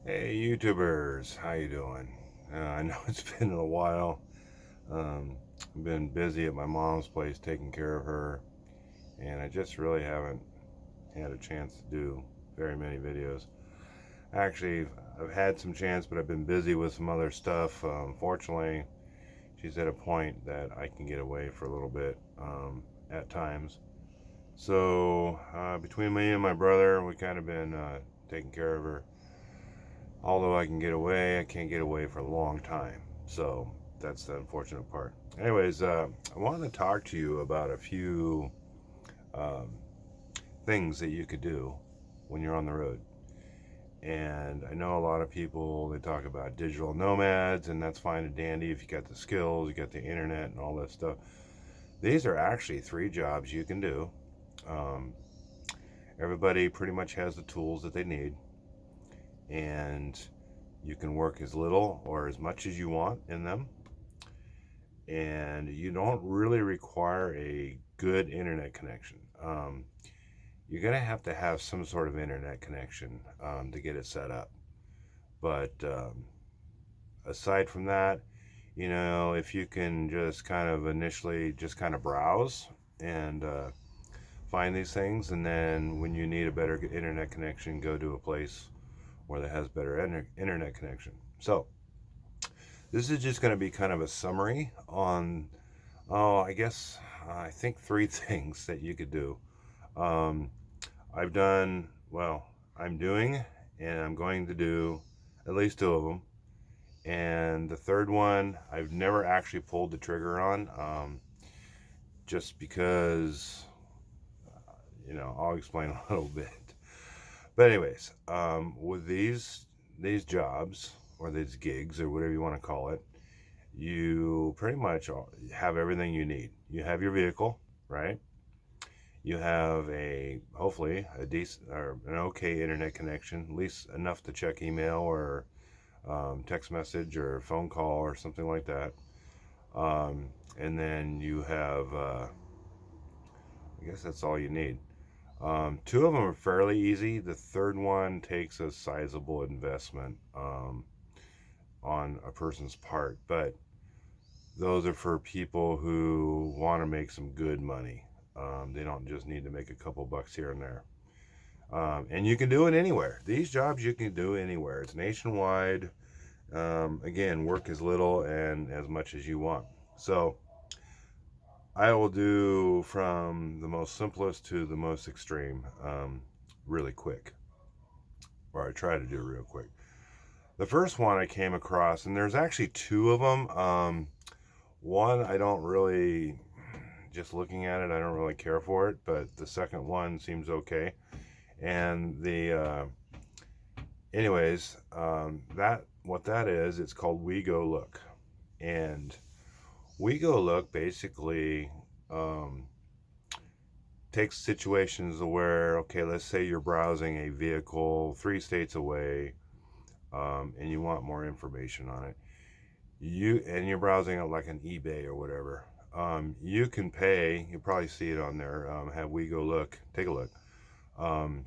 Hey YouTubers, how you doing? I know it's been a while. I've been busy at my mom's place taking care of her, and I just really haven't had a chance to do very many videos. Actually, I've had some chance, but I've been busy with some other stuff. Fortunately, she's at a point that I can get away for a little bit at times. So between me and my brother, we kind of been taking care of her. Although I can get away, I can't get away for a long time. So that's the unfortunate part. Anyways, I wanted to talk to you about a few um, things that you could do when you're on the road. And I know a lot of people, they talk about digital nomads, and that's fine and dandy if you got the skills, you got the internet, and all that stuff. These are actually 3 jobs you can do. Um, Everybody pretty much has the tools that they need, and you can work as little or as much as you want in them, and you don't really require a good internet connection. You're going to have some sort of internet connection to get it set up. But aside from that, if you can just kind of initially just kind of browse and find these things, and then when you need a better internet connection, go to a place where that has better internet connection. So this is just going to be kind of a summary on, I think 3 things that you could do. Um, I've done, well, I'm doing, and I'm going to do at least 2 of them. And the third one, I've never actually pulled the trigger on, just because, I'll explain a little bit. But anyways, with these jobs or these gigs or whatever you want to call it, you pretty much have everything you need. You have your vehicle, right? You have hopefully a decent or an okay internet connection, at least enough to check email or text message or phone call or something like that. And then you have, I guess that's all you need. 2 of them are fairly easy. The third one takes a sizable investment on a person's part, but those are for people who want to make some good money. They don't just need to make a couple bucks here and there. And you can do it anywhere. These jobs you can do anywhere. It's nationwide. Again, work as little and as much as you want. So I will do from the most simplest to the most extreme really quick, or I try to do real quick. The first one I came across, and there's actually 2 of them. One, I don't really, just looking at it, I don't really care for it, but the second one seems okay. And that what that is, it's called We Go Look, and We Go Look basically um, takes situations where, okay, let's say you're browsing a vehicle 3 states away, and you want more information on it. You're browsing it like an eBay or whatever. You can pay. You probably see it on there. Have We Go Look. Take a look. Um,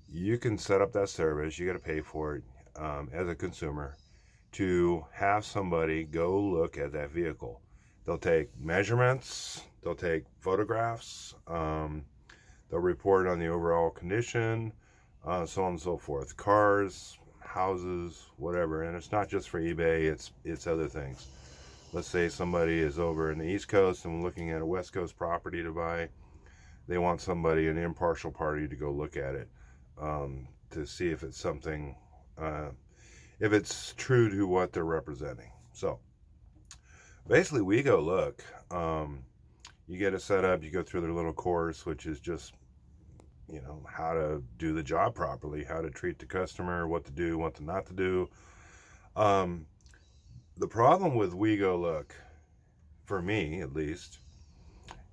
you can set up that service. You got to pay for it as a consumer to have somebody go look at that vehicle. They'll take measurements. They'll take photographs. They'll report on the overall condition, so on and so forth. Cars, houses, whatever. And it's not just for eBay. It's other things. Let's say somebody is over in the East Coast and looking at a West Coast property to buy. They want somebody, an impartial party, to go look at it to see if it's something, if it's true to what they're representing. So basically, We Go Look. You get it set up. You go through their little course, which is just how to do the job properly, how to treat the customer, what to do, what to not to do. Um, the problem with We Go Look, for me at least,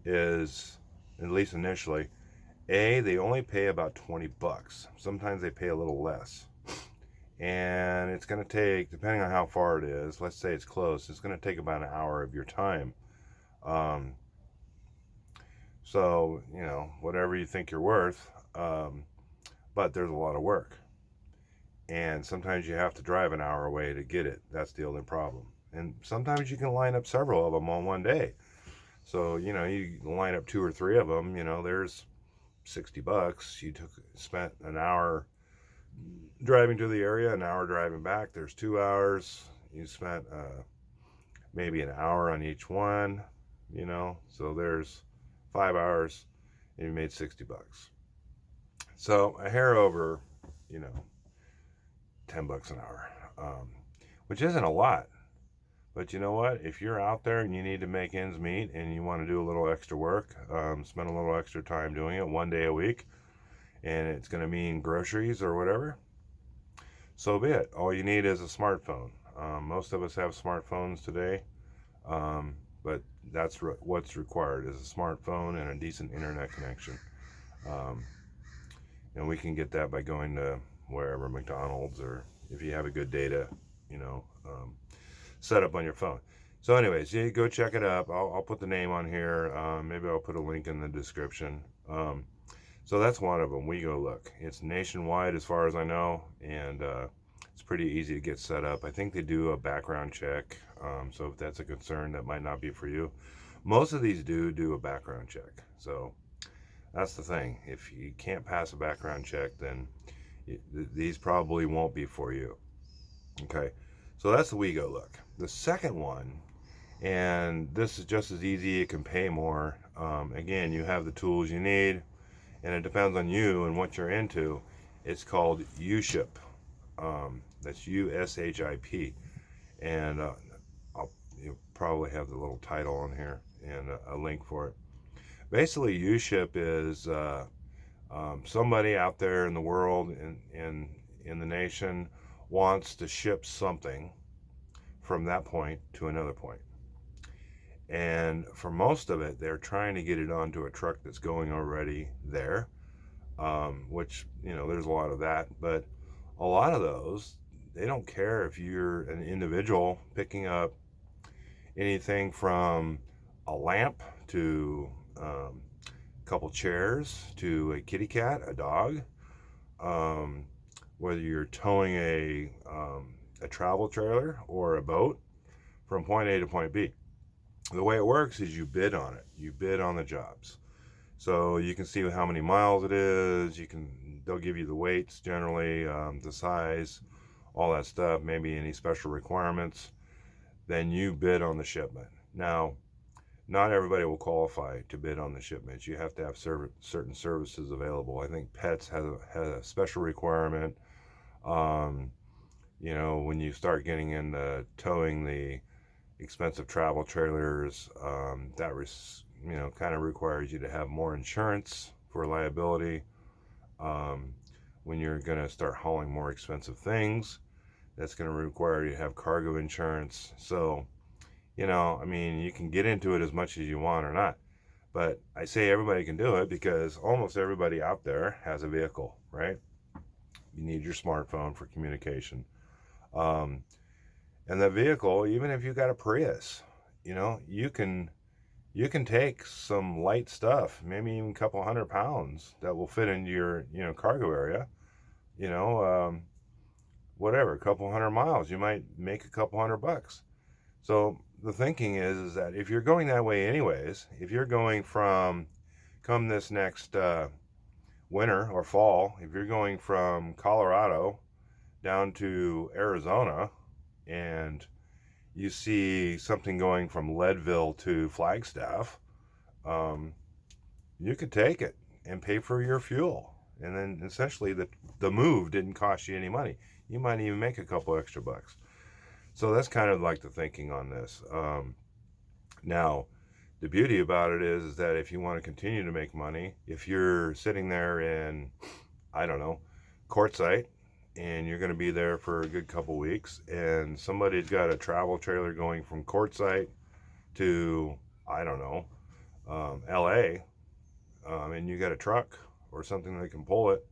is, at least initially, they only pay about 20 bucks. Sometimes they pay a little less. And it's going to take, depending on how far it is, let's say it's close, it's going to take about an hour of your time. Um, so, whatever you think you're worth, but there's a lot of work. and sometimes you have to drive an hour away to get it. That's the only problem. And sometimes you can line up several of them on one day. So, you line up 2 or 3 of them, there's $60. Spent an hour driving to the area, an hour driving back. There's 2 hours. You spent maybe an hour on each one, so there's 5 hours and you made $60. So a hair over, you know, $10 an hour, which isn't a lot. But you know what? If you're out there and you need to make ends meet and you want to do a little extra work, spend a little extra time doing it 1 day a week, and it's going to mean groceries or whatever, so be it. All you need is a smartphone. Most of us have smartphones today, but that's what's required is a smartphone and a decent internet connection. And we can get that by going to wherever, McDonald's, or if you have a good data, set up on your phone. So anyways, you go check it up. I'll put the name on here. Maybe I'll put a link in the description. So that's one of them. We Go Look. It's nationwide as far as I know, and it's pretty easy to get set up. I think they do a background check, so if that's a concern, that might not be for you. Most of these do a background check. So that's the thing. If you can't pass a background check, then these probably won't be for you. Okay, so that's the We Go Look. The second one, and this is just as easy, it can pay more. Again, you have the tools you need, and it depends on you and what you're into. It's called UShip. That's USHIP, and you'll probably have the little title on here and a link for it. Basically, UShip is somebody out there in the world, in the nation, wants to ship something from that point to another point. And for most of it, they're trying to get it onto a truck that's going already there, which, there's a lot of that. But a lot of those, they don't care if you're an individual picking up anything from a lamp to a couple chairs to a kitty cat, a dog, whether you're towing a travel trailer or a boat from point A to point B. The way it works is you bid on it. You bid on the jobs. So you can see how many miles it is. They'll give you the weights generally, the size, all that stuff, maybe any special requirements. Then you bid on the shipment. Now, not everybody will qualify to bid on the shipments. You have to have certain services available. I think pets has a special requirement. When you start getting into towing the expensive travel trailers, that kind of requires you to have more insurance for liability. When you're going to start hauling more expensive things, that's going to require you to have cargo insurance. So, you can get into it as much as you want or not. But I say everybody can do it because almost everybody out there has a vehicle, right? You need your smartphone for communication. And the vehicle, even if you got a Prius, you can take some light stuff, maybe even a couple 100 pounds that will fit into your, cargo area, whatever, a couple 100 miles, you might make a couple $100. So the thinking is that if you're going that way anyways, if you're going come this next winter or fall, if you're going from Colorado down to Arizona, and you see something going from Leadville to Flagstaff, you could take it and pay for your fuel. And then essentially the move didn't cost you any money. You might even make a couple extra bucks. So that's kind of like the thinking on this. Now, the beauty about it is that if you want to continue to make money, if you're sitting there in, I don't know, Quartzsite, and you're going to be there for a good couple weeks, and somebody's got a travel trailer going from Quartzsite to, I don't know, LA, and you got a truck or something that can pull it,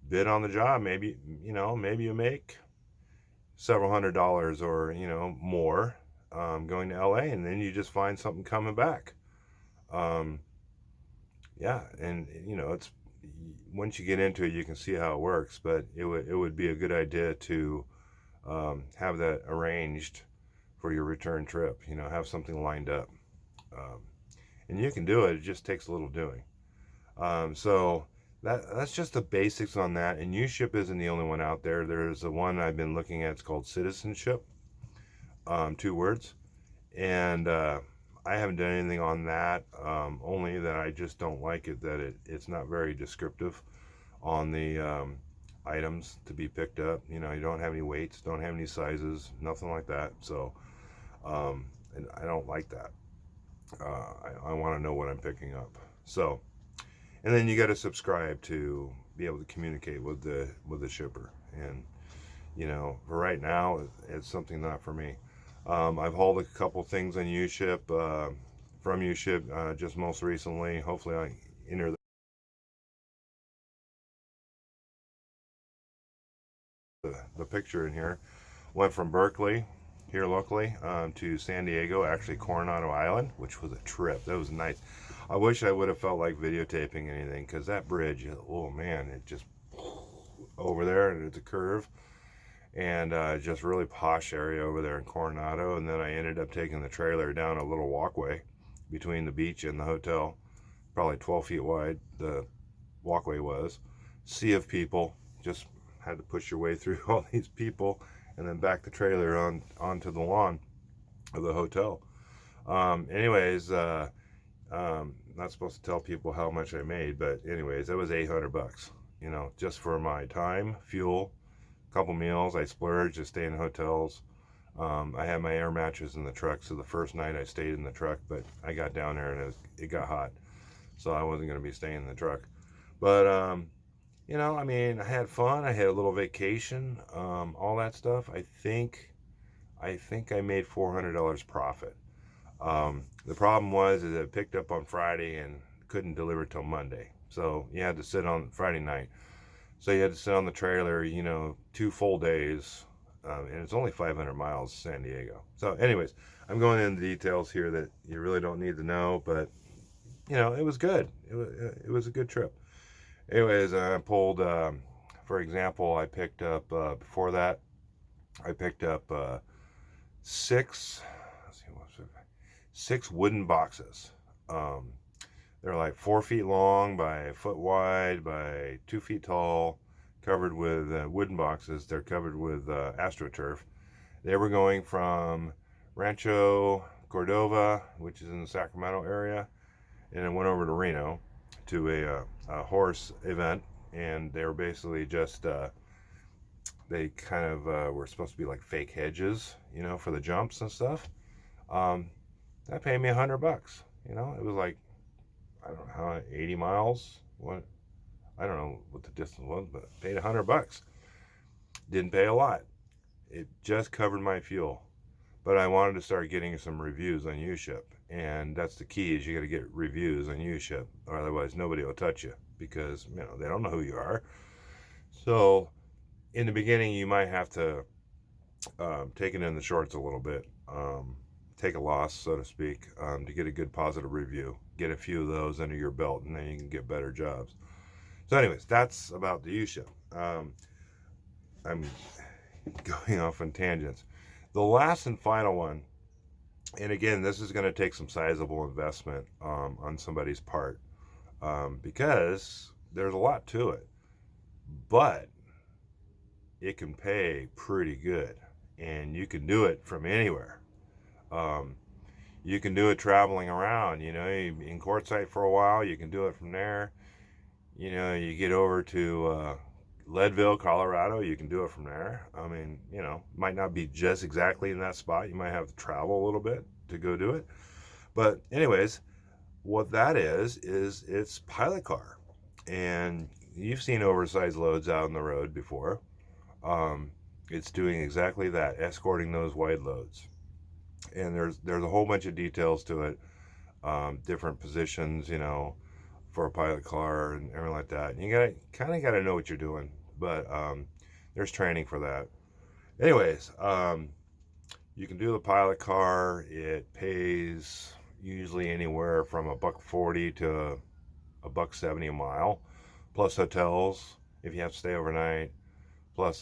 bid on the job. Maybe you make several $100s or, more, going to LA, and then you just find something coming back. Yeah. And, once you get into it, you can see how it works. But it would be a good idea to have that arranged for your return trip. You know, have something lined up, um, and you can do it. It just takes a little doing. So that's just the basics on that. And UShip isn't the only one out there. There's the one I've been looking at. It's called Citizenship, 2 words. And I haven't done anything on that. Only that I just don't like it that it's not very descriptive on the items to be picked up. You know, you don't have any weights, don't have any sizes, nothing like that. So, and I don't like that. I want to know what I'm picking up. So, and then you got to subscribe to be able to communicate with the shipper. And you know, for right now, it's something not for me. I've hauled a couple things on UShip, from UShip, just most recently. Hopefully, I enter the picture in here. Went from Berkeley, here locally, to San Diego, actually Coronado Island, which was a trip. That was nice. I wish I would have felt like videotaping anything, because that bridge, oh man, it just over there, and it's a curve. And just really posh area over there in Coronado. And then I ended up taking the trailer down a little walkway between the beach and the hotel, probably 12 feet wide. The walkway was sea of people. Just had to push your way through all these people, and then back the trailer onto the lawn of the hotel. Anyways, not supposed to tell people how much I made, but anyways, that was $800. You know, just for my time, fuel, couple meals. I splurged to stay in hotels. I had my air mattress in the truck, so the first night I stayed in the truck, but I got down there and it got hot, so I wasn't going to be staying in the truck. But you know, I mean, I had fun. I had a little vacation, all that stuff. I think I made $400 profit. The problem was is it picked up on Friday and couldn't deliver till Monday, so you had to sit on Friday night. So you had to sit on the trailer, you know, 2 full days, and it's only 500 miles to San Diego. So, anyways, I'm going into details here that you really don't need to know, but you know, it was good. It was a good trip. Anyways, I pulled, for example, I picked up before that, I picked up six. Let's see, what's it? 6 wooden boxes. Um, They're like 4 feet long by a foot wide by 2 feet tall, covered with wooden boxes. They're covered with AstroTurf. They were going from Rancho Cordova, which is in the Sacramento area, and then went over to Reno to a horse event. And they were basically just, they kind of were supposed to be like fake hedges, you know, for the jumps and stuff. Um, that paid me $100. You know, it was like, I don't know how, 80 miles. What, I don't know what the distance was, but I paid $100. Didn't pay a lot. It just covered my fuel. But I wanted to start getting some reviews on UShip, and that's the key. Is you got to get reviews on UShip, or otherwise nobody will touch you, because you know they don't know who you are. So in the beginning, you might have to take it in the shorts a little bit. Take a loss, so to speak, to get a good positive review. Get a few of those under your belt, and then you can get better jobs. So, anyways, that's about the UShip. I'm going off on tangents. The last and final one, and again, this is going to take some sizable investment on somebody's part, because there's a lot to it, but it can pay pretty good, and you can do it from anywhere. Um, you can do it traveling around, you know, in Quartzsite for a while. You can do it from there. You know, you get over to Leadville, Colorado, you can do it from there. I mean, you know, might not be just exactly in that spot. You might have to travel a little bit to go do it. But anyways, what that is it's pilot car. And you've seen oversized loads out on the road before. It's doing exactly that, escorting those wide loads. And there's a whole bunch of details to it, different positions, you know, for a pilot car and everything like that. And you gotta know what you're doing, but there's training for that. Anyways, you can do the pilot car. It pays usually anywhere from $1.40 to $1.70 a mile, plus hotels if you have to stay overnight, plus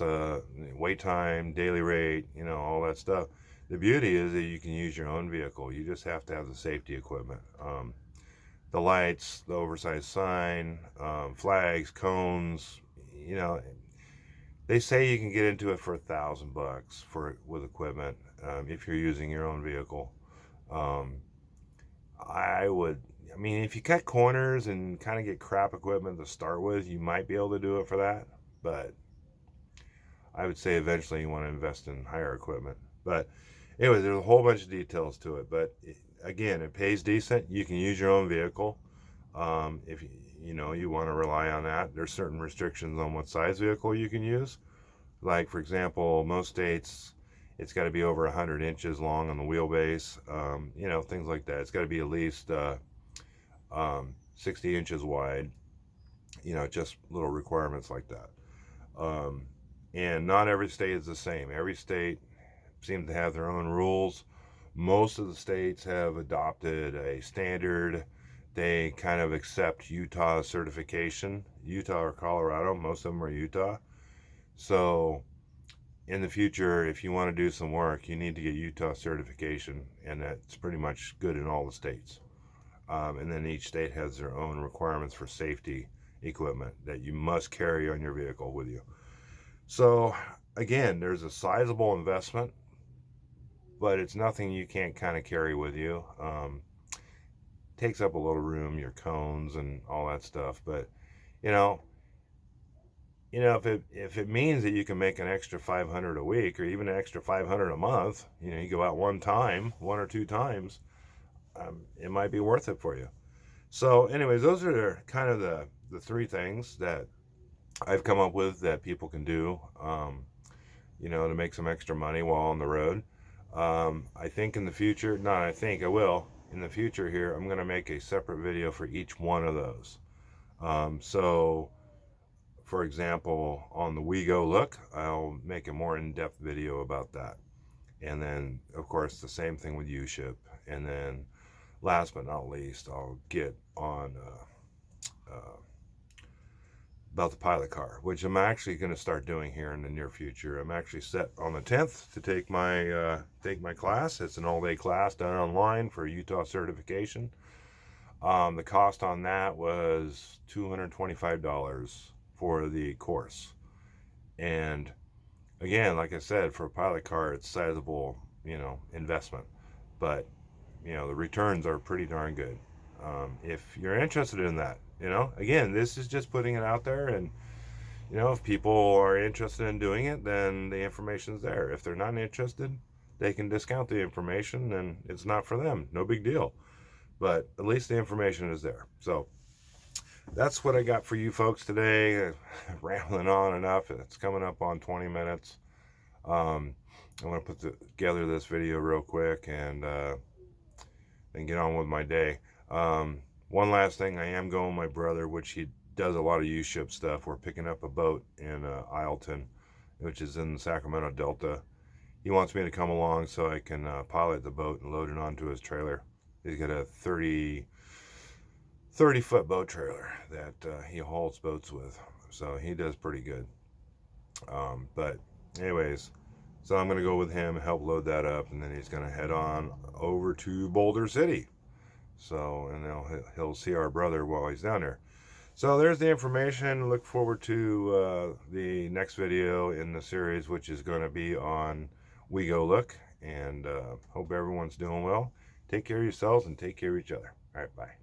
wait time, daily rate, you know, all that stuff. The beauty is that you can use your own vehicle. You just have to have the safety equipment. The lights, the oversized sign, flags, cones, you know, they say you can get into it for $1,000 with equipment if you're using your own vehicle. Um, I mean, if you cut corners and kind of get crap equipment to start with, you might be able to do it for that. But I would say eventually you want to invest in higher equipment. But anyway, there's a whole bunch of details to it. But again, it pays decent. You can use your own vehicle. If you know you want to rely on that, there's certain restrictions on what size vehicle you can use. Like, for example, most states, it's got to be over 100 inches long on the wheelbase. You know, things like that. It's got to be at least 60 inches wide. You know, just little requirements like that. And not every state is the same. Every state seems to have their own rules. Most of the states have adopted a standard. They kind of accept Utah certification. Utah or Colorado, most of them are Utah. So in the future, if you want to do some work, you need to get Utah certification, and that's pretty much good in all the states. And then each state has their own requirements for safety equipment that you must carry on your vehicle with you. So again, there's a sizable investment, but it's nothing you can't kind of carry with you. Takes up a little room, your cones and all that stuff. But you know, if it means that you can make an extra 500 a week or even an extra 500 a month, you know, you go out one or two times, it might be worth it for you. So anyways, those are kind of the three things that I've come up with that people can do, you know, to make some extra money while on the road. I think in the future, not I think, I will, in the future here, I'm going to make a separate video for each one of those. So, for example, on the We Go Look, I'll make a more in-depth video about that. And then, of course, the same thing with UShip. And then, last but not least, I'll get on about the pilot car, which I'm actually going to start doing here in the near future. I'm actually set on the 10th to take my class. It's an all-day class done online for Utah certification. The cost on that was $225 for the course. And again, like I said, for a pilot car, it's sizable, you know, investment. But, you know, the returns are pretty darn good. If you're interested in that, you know, again, this is just putting it out there, and you know, if people are interested in doing it, then the information's there. If they're not interested, they can discount the information, and it's not for them. No big deal. But at least the information is there. So that's what I got for you folks today. Rambling on enough. It's coming up on 20 minutes. I'm going to put together this video real quick and get on with my day. One last thing, I am going with my brother, which he does a lot of UShip stuff. We're picking up a boat in Isleton, which is in the Sacramento Delta. He wants me to come along so I can pilot the boat and load it onto his trailer. He's got a 30-foot boat trailer that he hauls boats with. So he does pretty good. But anyways, so I'm going to go with him, help load that up, and then he's going to head on over to Boulder City. So, and he'll see our brother while he's down there. So there's the information. Look forward to the next video in the series, which is going to be on We Go Look. And hope everyone's doing well. Take care of yourselves and take care of each other. All right, bye.